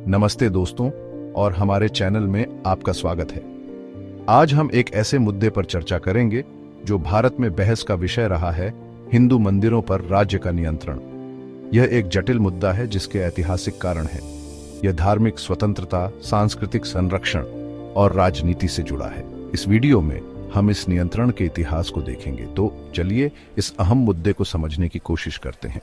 नमस्ते दोस्तों और हमारे चैनल में आपका स्वागत है। आज हम एक ऐसे मुद्दे पर चर्चा करेंगे जो भारत में बहस का विषय रहा है, हिंदू मंदिरों पर राज्य का नियंत्रण। यह एक जटिल मुद्दा है जिसके ऐतिहासिक कारण हैं। यह धार्मिक स्वतंत्रता, सांस्कृतिक संरक्षण और राजनीति से जुड़ा है। इस वीडियो में हम इस नियंत्रण के इतिहास को देखेंगे, तो चलिए इस अहम मुद्दे को समझने की कोशिश करते हैं।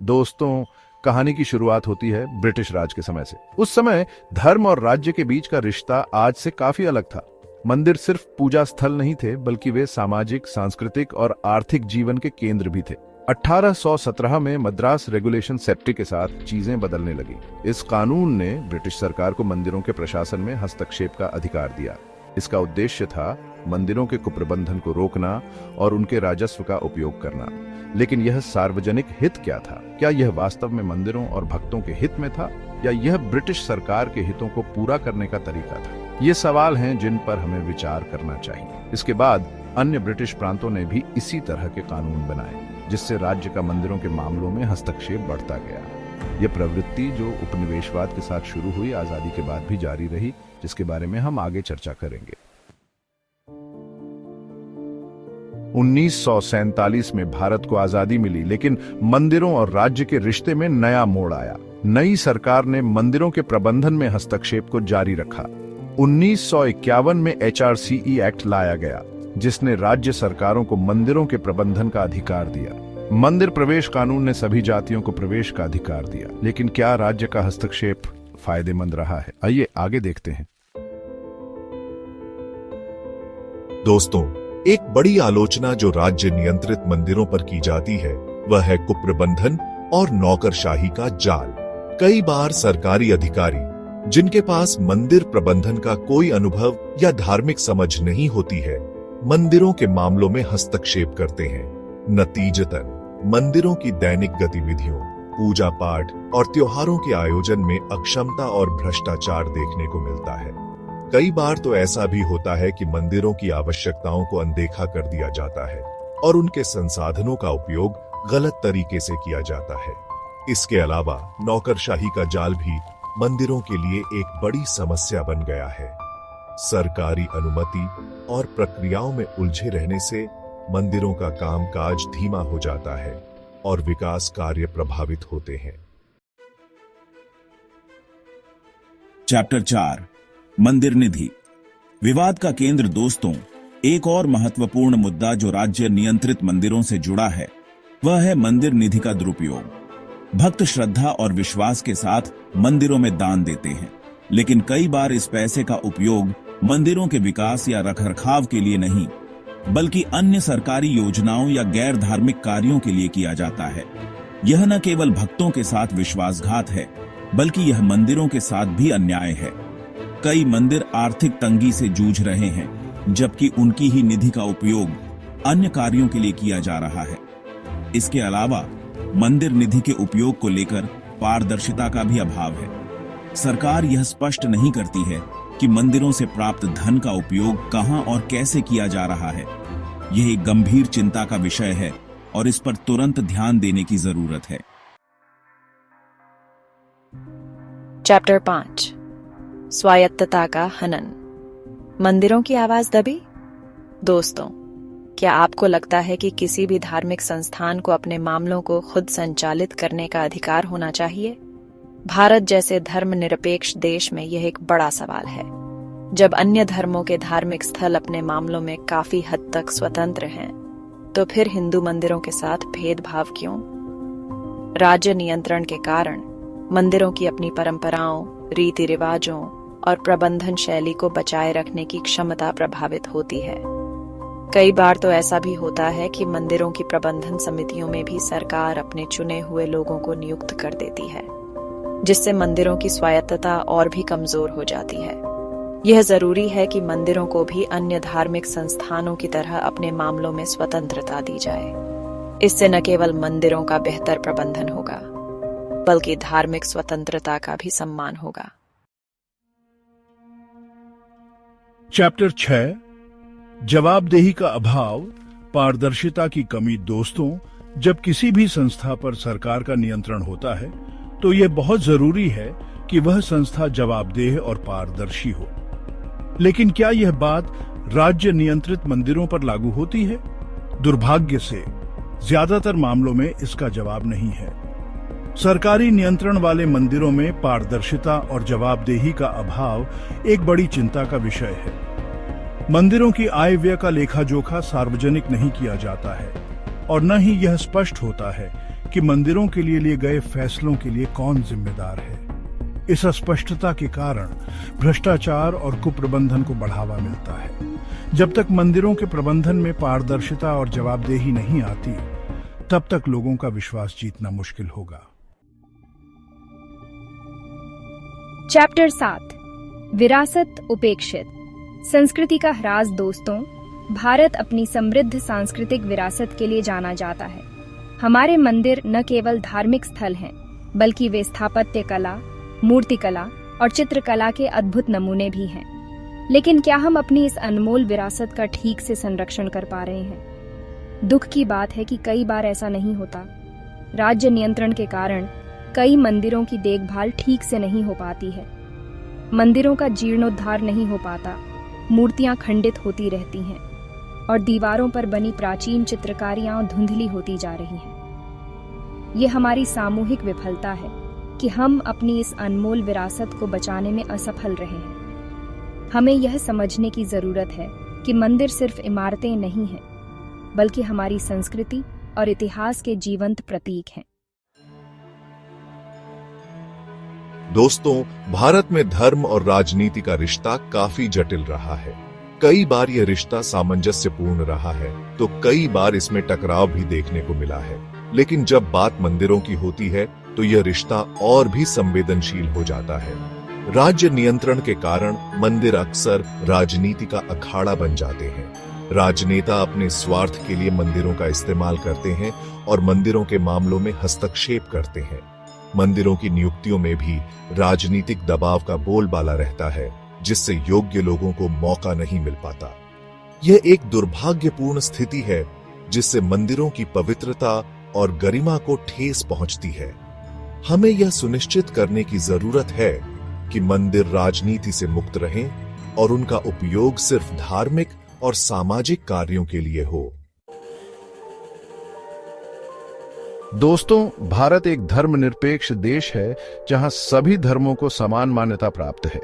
दोस्तों, कहानी की शुरुआत होती है ब्रिटिश राज के समय से। उस समय धर्म और राज्य के बीच का रिश्ता आज से काफी अलग था। मंदिर सिर्फ पूजा स्थल नहीं थे, बल्कि वे सामाजिक, सांस्कृतिक और आर्थिक जीवन के केंद्र भी थे। 1817 में मद्रास रेगुलेशन सेप्टी के साथ चीजें बदलने लगी। इस कानून ने ब्रिटिश सरकार को मंदिरों के प्रशासन में हस्तक्षेप का अधिकार दिया। इसका उद्देश्य था मंदिरों के कुप्रबंधन को रोकना और उनके राजस्व का उपयोग करना। लेकिन यह सार्वजनिक हित क्या था? क्या यह वास्तव में मंदिरों और भक्तों के हित में था, या यह ब्रिटिश सरकार के हितों को पूरा करने का तरीका था? ये सवाल हैं जिन पर हमें विचार करना चाहिए। इसके बाद अन्य ब्रिटिश प्रांतों ने भी इसी तरह के कानून बनाए, जिससे राज्य का मंदिरों के मामलों में हस्तक्षेप बढ़ता गया। यह प्रवृत्ति, जो उपनिवेशवाद के साथ शुरू हुई, आजादी के बाद भी जारी रही, जिसके बारे में हम आगे चर्चा करेंगे। 1947 में भारत को आजादी मिली, लेकिन मंदिरों और राज्य के रिश्ते में नया मोड़ आया। नई सरकार ने मंदिरों के प्रबंधन में हस्तक्षेप को जारी रखा। 1951 में HRCE एक्ट लाया गया, जिसने राज्य सरकारों को मंदिरों के प्रबंधन का अधिकार दिया। मंदिर प्रवेश कानून ने सभी जातियों को प्रवेश का अधिकार दिया। लेकिन क्या राज्य का हस्तक्षेप फायदेमंद रहा है? आइए आगे देखते हैं। दोस्तों, एक बड़ी आलोचना जो राज्य नियंत्रित मंदिरों पर की जाती है, वह है कुप्रबंधन और नौकरशाही का जाल। कई बार सरकारी अधिकारी, जिनके पास मंदिर प्रबंधन का कोई अनुभव या धार्मिक समझ नहीं होती है, मंदिरों के मामलों में हस्तक्षेप करते हैं। नतीजतन मंदिरों की दैनिक गतिविधियों, पूजा पाठ और त्योहारों के आयोजन में अक्षमता और भ्रष्टाचार देखने को मिलता है। कई बार तो ऐसा भी होता है कि मंदिरों की आवश्यकताओं को अनदेखा कर दिया जाता है और उनके संसाधनों का उपयोग गलत तरीके से किया जाता है। इसके अलावा नौकरशाही का जाल भी मंदिरों के लिए एक बड़ी समस्या बन गया है। सरकारी अनुमति और प्रक्रियाओं में उलझे रहने से मंदिरों का कामकाज धीमा हो जाता है और विकास कार्य प्रभावित होते हैं। चैप्टर 4, मंदिर निधि। विवाद का केंद्र दोस्तों, एक और महत्वपूर्ण मुद्दा जो राज्य नियंत्रित मंदिरों से जुड़ा है, वह है मंदिर निधि का दुरुपयोग। भक्त श्रद्धा और विश्वास के साथ मंदिरों में दान देते हैं, लेकिन कई बार इस पैसे का उपयोग मंदिरों के विकास या रखरखाव के लिए नहीं, बल्कि अन्य सरकारी योजनाओं या गैर धार्मिक कार्यों के लिए किया जाता है। यह न केवल भक्तों के साथ विश्वासघात है, बल्कि यह मंदिरों के साथ भी अन्याय है। कई मंदिर आर्थिक तंगी से जूझ रहे हैं, जबकि उनकी ही निधि का उपयोग अन्य कार्यों के लिए किया जा रहा है। इसके अलावा मंदिर निधि के उपयोग को लेकर पारदर्शिता का भी अभाव है। सरकार यह स्पष्ट नहीं करती है कि मंदिरों से प्राप्त धन का उपयोग कहां और कैसे किया जा रहा है। यह एक गंभीर चिंता का विषय है और इस पर तुरंत ध्यान देने की जरूरत है। चैप्टर 5, स्वायत्तता का हनन। मंदिरों की आवाज दबी। दोस्तों, क्या आपको लगता है कि किसी भी धार्मिक संस्थान को अपने मामलों को खुद संचालित करने का अधिकार होना चाहिए? भारत जैसे धर्मनिरपेक्ष देश में यह एक बड़ा सवाल है। जब अन्य धर्मों के धार्मिक स्थल अपने मामलों में काफी हद तक स्वतंत्र हैं, तो फिर हिंदू मंदिरों के साथ भेदभाव क्यों? राज्य नियंत्रण के कारण मंदिरों की अपनी परंपराओं, रीति रिवाजों और प्रबंधन शैली को बचाए रखने की क्षमता प्रभावित होती है। कई बार तो ऐसा भी होता है कि मंदिरों की प्रबंधन समितियों में भी सरकार अपने चुने हुए लोगों को नियुक्त कर देती है, जिससे मंदिरों की स्वायत्तता और भी कमजोर हो जाती है। यह जरूरी है कि मंदिरों को भी अन्य धार्मिक संस्थानों की तरह अपने मामलों में स्वतंत्रता दी जाए। इससे न केवल मंदिरों का बेहतर प्रबंधन होगा, बल्कि धार्मिक स्वतंत्रता का भी सम्मान होगा। चैप्टर 6, जवाबदेही का अभाव, पारदर्शिता की कमी। दोस्तों, जब किसी भी संस्था पर सरकार का नियंत्रण होता है तो यह बहुत जरूरी है कि वह संस्था जवाबदेह और पारदर्शी हो। लेकिन क्या यह बात राज्य नियंत्रित मंदिरों पर लागू होती है? दुर्भाग्य से ज्यादातर मामलों में इसका जवाब नहीं है। सरकारी नियंत्रण वाले मंदिरों में पारदर्शिता और जवाबदेही का अभाव एक बड़ी चिंता का विषय है। मंदिरों की आय व्यय का लेखा जोखा सार्वजनिक नहीं किया जाता है और न ही यह स्पष्ट होता है कि मंदिरों के लिए गए फैसलों के लिए कौन जिम्मेदार है। इस अस्पष्टता के कारण भ्रष्टाचार और कुप्रबंधन को बढ़ावा मिलता है। जब तक मंदिरों के प्रबंधन में पारदर्शिता और जवाबदेही नहीं आती, तब तक लोगों का विश्वास जीतना मुश्किल होगा। चैप्टर 7 विरासत उपेक्षित। संस्कृति का ह्रास। दोस्तों, भारत अपनी समृद्ध सांस्कृतिक विरासत के लिए जाना जाता है। हमारे मंदिर न केवल धार्मिक स्थल हैं, बल्कि वे स्थापत्य कला, मूर्तिकला और चित्रकला के अद्भुत नमूने भी हैं। लेकिन क्या हम अपनी इस अनमोल विरासत का ठीक से संरक्षण कर पा रहे हैं? दुख की बात है कि कई बार ऐसा नहीं होता। राज्य नियंत्रण के कारण कई मंदिरों की देखभाल ठीक से नहीं हो पाती है। मंदिरों का जीर्णोद्धार नहीं हो पाता, मूर्तियां खंडित होती रहती हैं और दीवारों पर बनी प्राचीन चित्रकारियां धुंधली होती जा रही हैं। ये हमारी सामूहिक विफलता है कि हम अपनी इस अनमोल विरासत को बचाने में असफल रहे हैं। हमें यह समझने की जरूरत है कि मंदिर सिर्फ इमारतें नहीं हैं, बल्कि हमारी संस्कृति और इतिहास के जीवंत प्रतीक हैं। दोस्तों, भारत में धर्म और राजनीति का रिश्ता काफी जटिल रहा है। कई बार यह रिश्ता सामंजस्यपूर्ण रहा है तो कई बार इसमें टकराव भी देखने को मिला है। लेकिन जब बात मंदिरों की होती है तो यह रिश्ता और भी संवेदनशील हो जाता है। राज्य नियंत्रण के कारण मंदिर अक्सर राजनीति का अखाड़ा बन जाते हैं। राजनेता अपने स्वार्थ के लिए मंदिरों का इस्तेमाल करते हैं और मंदिरों के मामलों में हस्तक्षेप करते हैं। मंदिरों की नियुक्तियों में भी राजनीतिक दबाव का बोलबाला रहता है, जिससे योग्य लोगों को मौका नहीं मिल पाता। यह एक दुर्भाग्यपूर्ण स्थिति है जिससे मंदिरों की पवित्रता और गरिमा को ठेस पहुंचती है। हमें यह सुनिश्चित करने की जरूरत है कि मंदिर राजनीति से मुक्त रहें और उनका उपयोग सिर्फ धार्मिक और सामाजिक कार्यों के लिए हो। दोस्तों, भारत एक धर्मनिरपेक्ष देश है जहां सभी धर्मों को समान मान्यता प्राप्त है।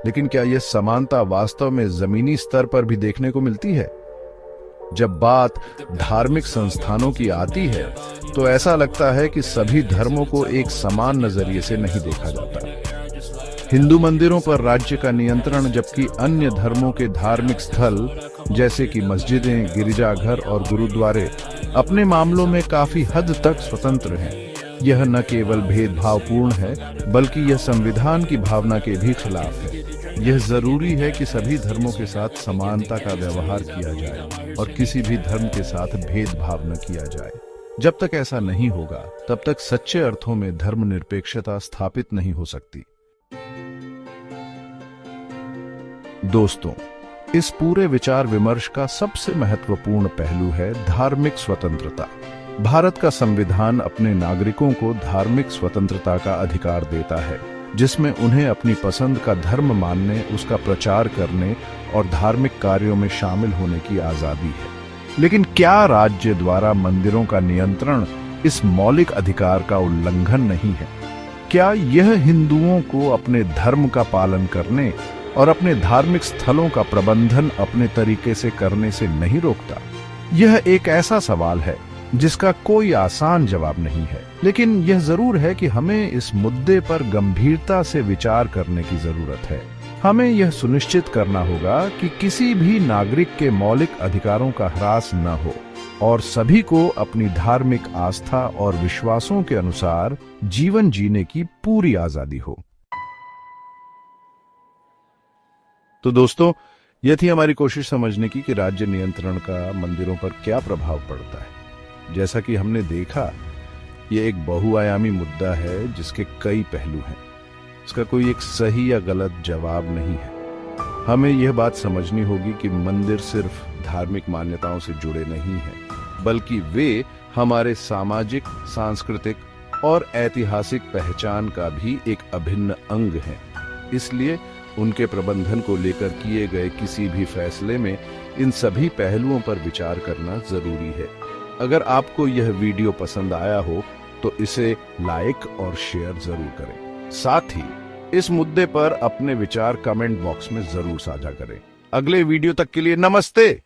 लेकिन क्या यह समानता वास्तव में जमीनी स्तर पर भी देखने को मिलती है? जब बात धार्मिक संस्थानों की आती है तो ऐसा लगता है कि सभी धर्मों को एक समान नजरिए से नहीं देखा जाता। हिंदू मंदिरों पर राज्य का नियंत्रण, जबकि अन्य धर्मों के धार्मिक स्थल जैसे कि मस्जिदें, गिरजाघर और गुरुद्वारे अपने मामलों में काफी हद तक स्वतंत्र हैं। यह न केवल भेदभावपूर्ण है, बल्कि यह संविधान की भावना के भी खिलाफ है। यह जरूरी है कि सभी धर्मों के साथ समानता का व्यवहार किया जाए और किसी भी धर्म के साथ भेदभाव न किया जाए। जब तक ऐसा नहीं होगा, तब तक सच्चे अर्थों में धर्मनिरपेक्षता स्थापित नहीं हो सकती। दोस्तों, इस पूरे विचार विमर्श का सबसे महत्वपूर्ण पहलू है धार्मिक स्वतंत्रता। भारत का संविधान अपने नागरिकों को धार्मिक स्वतंत्रता का अधिकार देता है, जिसमें उन्हें अपनी पसंद का धर्म मानने, उसका प्रचार करने और धार्मिक कार्यों में शामिल होने की आजादी है। लेकिन क्या राज्य द्वारा मंदिरों का नियंत्रण इस मौलिक अधिकार का उल्लंघन नहीं है? क्या यह हिंदुओं को अपने धर्म का पालन करने और अपने धार्मिक स्थलों का प्रबंधन अपने तरीके से करने से नहीं रोकता? यह एक ऐसा सवाल है जिसका कोई आसान जवाब नहीं है, लेकिन यह जरूर है कि हमें इस मुद्दे पर गंभीरता से विचार करने की जरूरत है। हमें यह सुनिश्चित करना होगा कि किसी भी नागरिक के मौलिक अधिकारों का ह्रास न हो और सभी को अपनी धार्मिक आस्था और विश्वासों के अनुसार जीवन जीने की पूरी आजादी हो। तो दोस्तों, यह थी हमारी कोशिश समझने की कि राज्य नियंत्रण का मंदिरों पर क्या प्रभाव पड़ता है। जैसा कि हमने देखा, यह एक बहुआयामी मुद्दा है जिसके कई पहलू हैं। इसका कोई एक सही या गलत जवाब नहीं है। हमें यह बात समझनी होगी कि मंदिर सिर्फ धार्मिक मान्यताओं से जुड़े नहीं हैं, बल्कि वे हमारे सामाजिक, सांस्कृतिक और ऐतिहासिक पहचान का भी एक अभिन्न अंग हैं। इसलिए उनके प्रबंधन को लेकर किए गए किसी भी फैसले में इन सभी पहलुओं पर विचार करना जरूरी है। अगर आपको यह वीडियो पसंद आया हो तो इसे लाइक और शेयर जरूर करें। साथ ही इस मुद्दे पर अपने विचार कमेंट बॉक्स में जरूर साझा करें। अगले वीडियो तक के लिए नमस्ते।